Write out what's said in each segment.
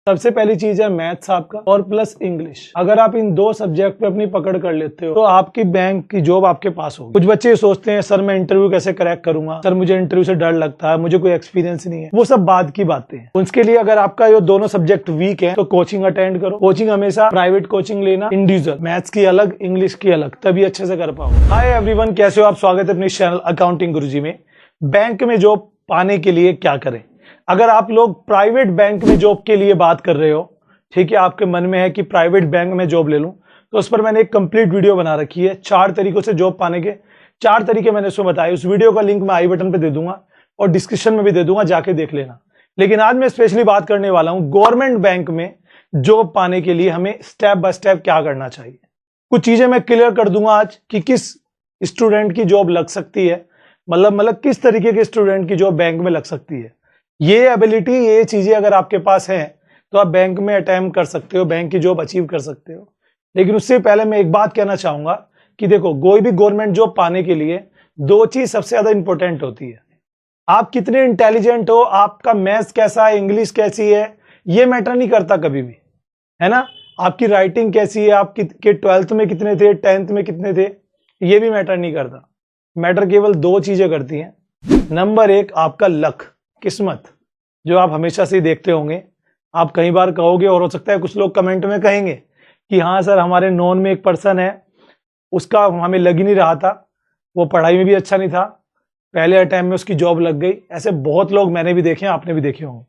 सबसे पहली चीज है मैथ्स आपका और प्लस इंग्लिश। अगर आप इन दो सब्जेक्ट पे अपनी पकड़ कर लेते हो तो आपकी बैंक की जॉब आपके पास होगी। कुछ बच्चे सोचते हैं सर मैं इंटरव्यू कैसे क्रैक करूंगा, सर मुझे इंटरव्यू से डर लगता है, मुझे कोई एक्सपीरियंस नहीं है। वो सब बाद की बातें हैं। उसके लिए अगर आपका ये दोनों सब्जेक्ट वीक है तो कोचिंग अटेंड करो। कोचिंग हमेशा प्राइवेट कोचिंग लेना, इंडिविजुअल, मैथ्स की अलग, इंग्लिश की अलग, तभी अच्छे से कर पाओ। हाय एवरीवन, कैसे हो आप? स्वागत है अपने चैनल अकाउंटिंग गुरुजी में। बैंक में जॉब पाने के लिए क्या करें? अगर आप लोग प्राइवेट बैंक में जॉब के लिए बात कर रहे हो, ठीक है, आपके मन में है कि प्राइवेट बैंक में जॉब ले लूं, तो उस पर मैंने एक कंप्लीट वीडियो बना रखी है। 4 तरीकों से जॉब पाने के 4 तरीके मैंने उसमें बताए। उस वीडियो का लिंक मैं आई बटन पे दे दूंगा और डिस्क्रिप्शन में भी दे दूंगा, जाके देख लेना। लेकिन आज मैं स्पेशली बात करने वाला हूं गवर्नमेंट बैंक में जॉब पाने के लिए हमें स्टेप बाय स्टेप क्या करना चाहिए। कुछ चीजें मैं क्लियर कर दूंगा आज कि किस स्टूडेंट की जॉब लग सकती है, मतलब किस तरीके के स्टूडेंट की जॉब बैंक में लग सकती है। ये एबिलिटी, ये चीजें अगर आपके पास है तो आप बैंक में अटेम्प्ट कर सकते हो, बैंक की जॉब अचीव कर सकते हो। लेकिन उससे पहले मैं एक बात कहना चाहूंगा कि देखो, कोई भी गवर्नमेंट जॉब पाने के लिए 2 चीज सबसे ज्यादा इंपॉर्टेंट होती है। आप कितने इंटेलिजेंट हो, आपका मैथ्स कैसा है, इंग्लिश कैसी है, ये मैटर नहीं करता कभी भी, है ना। आपकी राइटिंग कैसी है, आप के 12th में कितने थे, 10th में कितने थे, ये भी मैटर नहीं करता। मैटर केवल 2 चीजें करती हैं। नंबर 1 आपका लक, किस्मत, जो आप हमेशा से देखते होंगे। आप कई बार कहोगे और हो सकता है कुछ लोग कमेंट में कहेंगे कि हाँ सर, हमारे नॉन में एक पर्सन है, उसका हमें लग ही नहीं रहा था, वो पढ़ाई में भी अच्छा नहीं था, पहले अटेम्प्ट में उसकी जॉब लग गई। ऐसे बहुत लोग मैंने भी देखे, आपने भी देखे होंगे,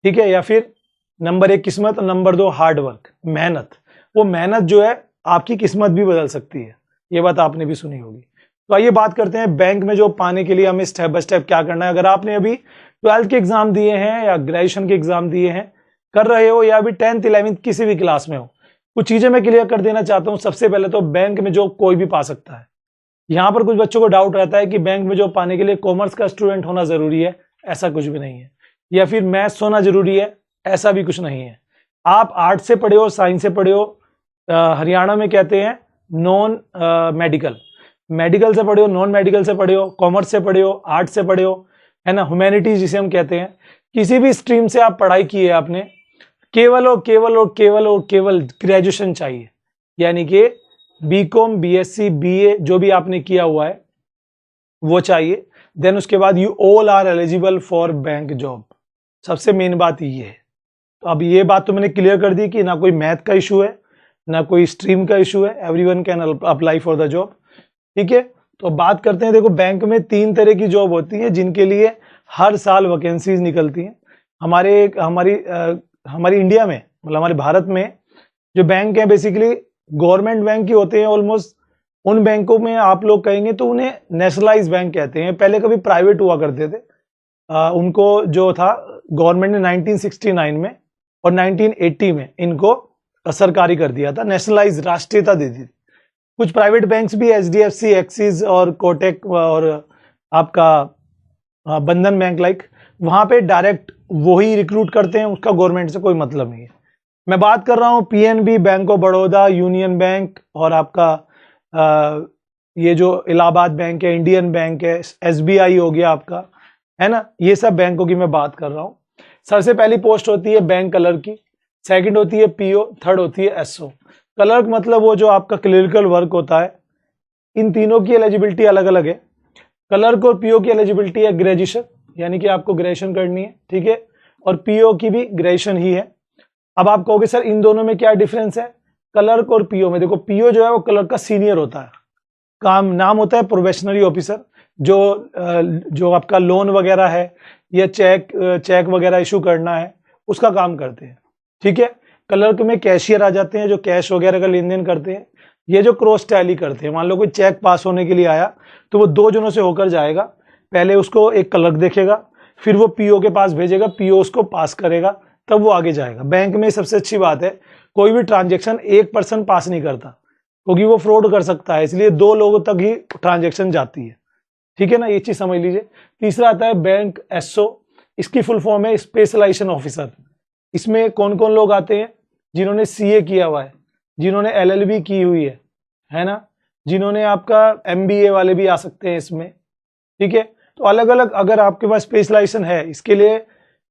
ठीक है। या फिर नंबर 1 किस्मत और नंबर 2 हार्ड वर्क, मेहनत। वो मेहनत जो है आपकी किस्मत भी बदल सकती है, ये बात आपने भी सुनी होगी। तो आइए बात करते हैं बैंक में जॉब पाने के लिए हमें स्टेप बाय स्टेप क्या करना है। अगर आपने अभी 12th के एग्जाम दिए हैं या ग्रेजुएशन के एग्जाम दिए हैं, कर रहे हो, या अभी 10th 11th किसी भी क्लास में हो, कुछ चीजें मैं क्लियर कर देना चाहता हूं। सबसे पहले तो बैंक में जॉब कोई भी पा सकता है। यहां पर कुछ बच्चों को डाउट रहता है कि बैंक में जॉब पाने के लिए कॉमर्स का स्टूडेंट होना जरूरी है। ऐसा कुछ भी नहीं है। या फिर मैथ्स होना जरूरी है, ऐसा भी कुछ नहीं है। आप आर्ट से पढ़े हो, साइंस से पढ़े हो, हरियाणा में कहते हैं नॉन मेडिकल, मेडिकल से पढ़े हो, नॉन मेडिकल से पढ़े हो, कॉमर्स से पढ़े हो, आर्ट से पढ़े हो, है ना, ह्यूमैनिटीज जिसे हम कहते हैं, किसी भी स्ट्रीम से आप पढ़ाई की है आपने, केवल और केवल और केवल और केवल ग्रेजुएशन चाहिए। यानी कि बीकॉम, बीएससी, बीए जो भी आपने किया हुआ है वो चाहिए। देन उसके बाद you all are eligible for bank job. सबसे मेन बात ये है। तो अब ये बात तो मैंने क्लियर कर दी कि ना कोई मैथ का इशू है, ना कोई स्ट्रीम का इशू है, everyone can apply for the job, ठीक है। तो बात करते हैं, देखो बैंक में 3 तरह की जॉब होती है जिनके लिए हर साल वैकेंसीज निकलती हैं। हमारी इंडिया में, मतलब हमारे भारत में जो बैंक है बेसिकली गवर्नमेंट बैंक ही होते हैं ऑलमोस्ट। उन बैंकों में आप लोग कहेंगे तो उन्हें नेशनलाइज बैंक कहते हैं। पहले कभी प्राइवेट हुआ करते थे। उनको जो था गवर्नमेंट ने 1969 में और 1980 में इनको सरकारी कर दिया था, नेशनलाइज, राष्ट्रीयता दे दी थी। कुछ प्राइवेट बैंक्स भी एचडीएफसी, एक्सिस और कोटक और आपका बंधन बैंक लाइक, वहां पे डायरेक्ट वही रिक्रूट करते हैं, उसका गवर्नमेंट से कोई मतलब नहीं है। मैं बात कर रहा हूं PNB, bank of Baroda, union bank और आपका ये जो इलाहाबाद बैंक है, इंडियन बैंक है, एसबीआई हो गया आपका, है ना। ये सब बैंकों की मैं बात कर रहा हूं। सबसे पहली पोस्ट होती है बैंक क्लर्क की, सेकंड होती है पीओ, थर्ड होती है एसओ। क्लर्क मतलब वो जो आपका क्लरिकल वर्क होता है। इन तीनों की एलिजिबिलिटी अलग अलग है। क्लर्क और पीओ की एलिजिबिलिटी है ग्रेजुएशन, यानी कि आपको ग्रेजुएशन करनी है, ठीक है, और पीओ की भी ग्रेजुएशन ही है। अब आप कहोगे सर इन दोनों में क्या डिफरेंस है क्लर्क और पीओ में? देखो, पीओ जो है वो क्लर्क का सीनियर होता है, काम नाम होता है प्रोबेशनरी ऑफिसर। जो आपका लोन वगैरह है या चेक वगैरह इशू करना है, उसका काम करते हैं, ठीक है। क्लर्क में कैशियर आ जाते हैं, जो कैश वगैरह का लेन देन करते हैं। ये जो क्रॉस टैली करते हैं, मान लो कोई चेक पास होने के लिए आया तो वो 2 जनों से होकर जाएगा। पहले उसको एक क्लर्क देखेगा, फिर वो पीओ के पास भेजेगा, पीओ उसको पास करेगा, तब वो आगे जाएगा। बैंक में सबसे अच्छी बात है, कोई भी ट्रांजेक्शन एक पर्सन पास नहीं करता, क्योंकि वो फ्रॉड कर सकता है, इसलिए 2 लोगों तक ही ट्रांजेक्शन जाती है, ठीक है ना, ये चीज समझ लीजिए। तीसरा आता है बैंक एसओ, इसकी फुल फॉर्म है स्पेशलाइजेशन ऑफिसर। इसमें कौन कौन लोग आते हैं? जिन्होंने सीए किया हुआ है, जिन्होंने एलएलबी की हुई है ना, जिन्होंने आपका एमबीए वाले भी आ सकते हैं इसमें, ठीक है। तो अलग अलग अगर आपके पास स्पेशलाइजेशन है, इसके लिए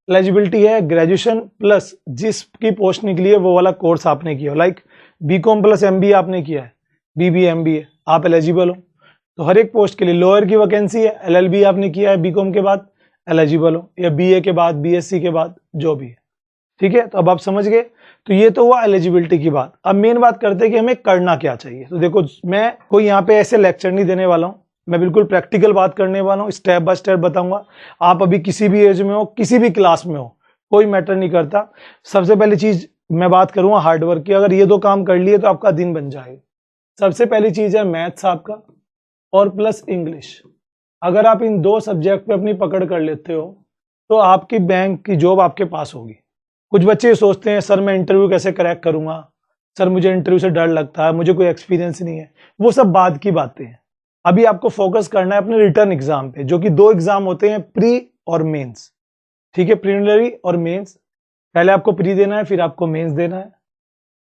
एलिजिबिलिटी है ग्रेजुएशन प्लस जिसकी पोस्ट निकली है वो वाला कोर्स आपने किया हो, लाइक बीकॉम प्लस एमबीए आपने किया है, बीबीए एमबीए, आप एलिजिबल हो। तो हर एक पोस्ट के लिए लोअर की वैकेंसी है, एलएलबी आपने किया है बीकॉम के बाद, एलिजिबल हो, या बीए के बाद, बीएससी के बाद, जो भी है। ठीक है, तो अब आप समझ गए। तो ये तो हुआ एलिजिबिलिटी की बात। अब मेन बात करते हैं कि हमें करना क्या चाहिए। तो देखो, मैं कोई यहाँ पे ऐसे लेक्चर नहीं देने वाला हूँ, मैं बिल्कुल प्रैक्टिकल बात करने वाला हूँ, स्टेप बाय स्टेप बताऊंगा। आप अभी किसी भी एज में हो, किसी भी क्लास में हो, कोई मैटर नहीं करता। सबसे पहली चीज मैं बात करूंगा हार्डवर्क की। अगर ये दो काम कर लिए तो आपका दिन बन जाएगा। सबसे पहली चीज है मैथ्स आपका और प्लस इंग्लिश। अगर आप इन दो सब्जेक्ट पे अपनी पकड़ कर लेते हो तो आपकी बैंक की जॉब आपके पास होगी। कुछ बच्चे सोचते हैं सर मैं इंटरव्यू कैसे क्रैक करूंगा, सर मुझे इंटरव्यू से डर लगता है, मुझे कोई एक्सपीरियंस नहीं है। वो सब बाद की बातें हैं। अभी आपको फोकस करना है अपने रिटर्न एग्जाम पे, जो कि दो एग्जाम होते हैं, प्री और मेंस। ठीक है, प्रीलिमिनरी और मेंस। पहले आपको प्री देना है, फिर आपको मेंस देना है।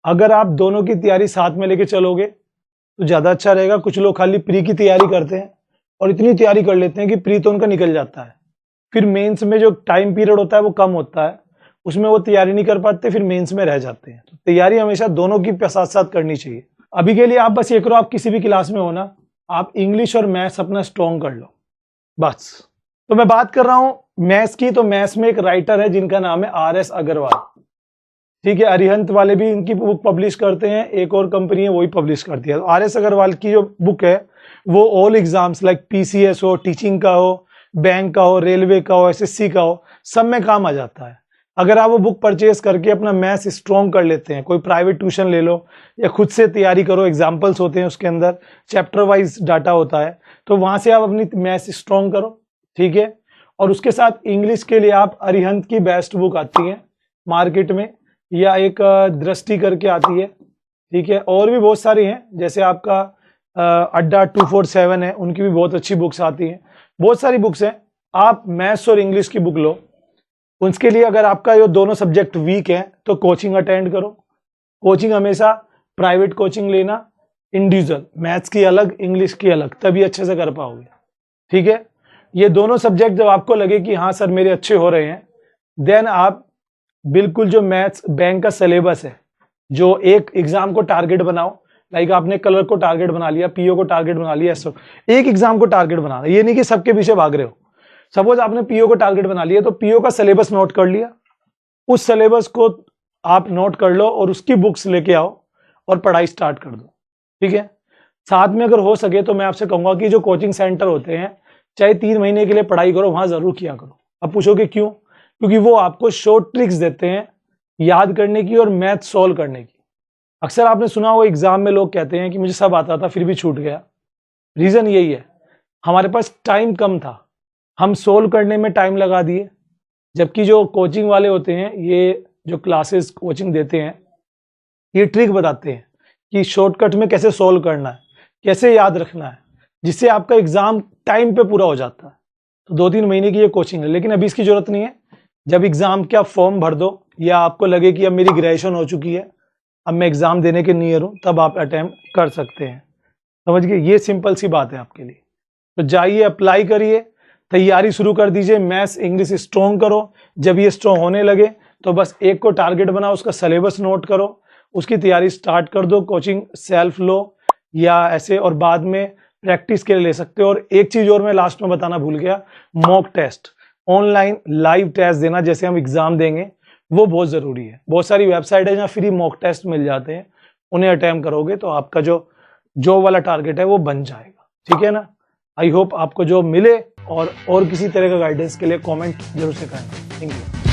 अगर आप दोनों की तैयारी साथ में लेके चलोगे तो ज्यादा अच्छा रहेगा। कुछ लोग खाली प्री की तैयारी करते हैं और इतनी तैयारी कर लेते हैं कि प्री तो उनका निकल जाता है, फिर मेंस में जो टाइम पीरियड होता है वो कम होता है, उसमें वो तैयारी नहीं कर पाते, फिर मेंस में रह जाते हैं। तो तैयारी हमेशा दोनों की साथ साथ करनी चाहिए। अभी के लिए आप बस ये करो, आप किसी भी क्लास में हो ना, आप इंग्लिश और मैथ्स अपना स्ट्रॉन्ग कर लो बस। तो मैं बात कर रहा हूं मैथ्स की। तो मैथ्स में एक राइटर है जिनका नाम है आर.एस. अग्रवाल। ठीक है, अरिहंत वाले भी इनकी बुक पब्लिश करते हैं, एक और कंपनी है वही पब्लिश करती है। आर.एस. अग्रवाल की जो बुक है वो ऑल एग्जाम्स लाइक पीसीएस हो, टीचिंग का हो, बैंक का हो, रेलवे का हो, एसएससी का हो, सब में काम आ जाता है। अगर आप वो बुक परचेज करके अपना मैथ्स स्ट्रॉन्ग कर लेते हैं, कोई प्राइवेट ट्यूशन ले लो या खुद से तैयारी करो, एग्जाम्पल्स होते हैं उसके अंदर, चैप्टर वाइज डाटा होता है, तो वहां से आप अपनी मैथ्स स्ट्रॉन्ग करो। ठीक है, और उसके साथ इंग्लिश के लिए आप अरिहंत की बेस्ट बुक आती है मार्केट में, या एक दृष्टि करके आती है। ठीक है, और भी बहुत सारी हैं, जैसे आपका अड्डा 247 है, उनकी भी बहुत अच्छी बुक्स आती हैं। बहुत सारी बुक्स हैं, आप मैथ्स और इंग्लिश की बुक लो। उसके लिए अगर आपका ये दोनों सब्जेक्ट वीक है तो कोचिंग अटेंड करो। कोचिंग हमेशा प्राइवेट कोचिंग लेना, इंडिविजुअल, मैथ्स की अलग, इंग्लिश की अलग, तभी अच्छे से कर पाओगे। ठीक है, ये दोनों सब्जेक्ट जब आपको लगे कि हाँ सर मेरे अच्छे हो रहे हैं, देन आप बिल्कुल जो मैथ्स बैंक का सिलेबस है, जो एक एग्जाम को टारगेट बनाओ। लाइक आपने कलर को टारगेट बना लिया, पीओ को टारगेट बना लिया, ऐसा एक एग्जाम को टारगेट बनाना, ये नहीं कि सबके पीछे भाग रहे हो। सपोज आपने पीओ को टारगेट बना लिया तो पीओ का सिलेबस नोट कर लिया, उस सिलेबस को आप नोट कर लो और उसकी बुक्स लेके आओ और पढ़ाई स्टार्ट कर दो। ठीक है, साथ में अगर हो सके तो मैं आपसे कहूंगा कि जो कोचिंग सेंटर होते हैं, चाहे 3 महीने के लिए पढ़ाई करो, वहां जरूर किया करो। अब पूछोगे क्यों? क्योंकि वो आपको शॉर्ट ट्रिक्स देते हैं याद करने की और मैथ सॉल्व करने की। अक्सर आपने सुना हो एग्जाम में लोग कहते हैं कि मुझे सब आता था फिर भी छूट गया। रीजन यही है, हमारे पास टाइम कम था, हम सोल्व करने में टाइम लगा दिए। जबकि जो कोचिंग वाले होते हैं, ये जो क्लासेस कोचिंग देते हैं, ये ट्रिक बताते हैं कि शॉर्टकट में कैसे सोल्व करना है, कैसे याद रखना है, जिससे आपका एग्जाम टाइम पे पूरा हो जाता है। तो 2-3 महीने की ये कोचिंग है, लेकिन अभी इसकी जरूरत नहीं है। जब एग्जाम का फॉर्म भर दो या आपको लगे कि अब मेरी ग्रेजुएशन हो चुकी है, अब मैं एग्जाम देने के नियर हूं, तब आप अटेम्प्ट कर सकते हैं। समझ गए? ये सिंपल सी बात है आपके लिए। तो जाइए, अप्लाई करिए, तैयारी शुरू कर दीजिए, मैथ्स इंग्लिश स्ट्रॉन्ग करो। जब ये स्ट्रॉन्ग होने लगे तो बस एक को टारगेट बनाओ, उसका सिलेबस नोट करो, उसकी तैयारी स्टार्ट कर दो। कोचिंग सेल्फ लो या ऐसे, और बाद में प्रैक्टिस के लिए ले सकते हो। और एक चीज और मैं लास्ट में बताना भूल गया, mock test, online live test देना जैसे हम एग्जाम देंगे, वो बहुत जरूरी है। बहुत सारी वेबसाइट है जहाँ फ्री मॉक टेस्ट मिल जाते हैं, उन्हें अटेम्प्ट करोगे तो आपका जो जॉब वाला टारगेट है वो बन जाएगा। ठीक है ना? आई होप आपको जॉब मिले, और किसी तरह का गाइडेंस के लिए कमेंट जरूर से करें। Thank you.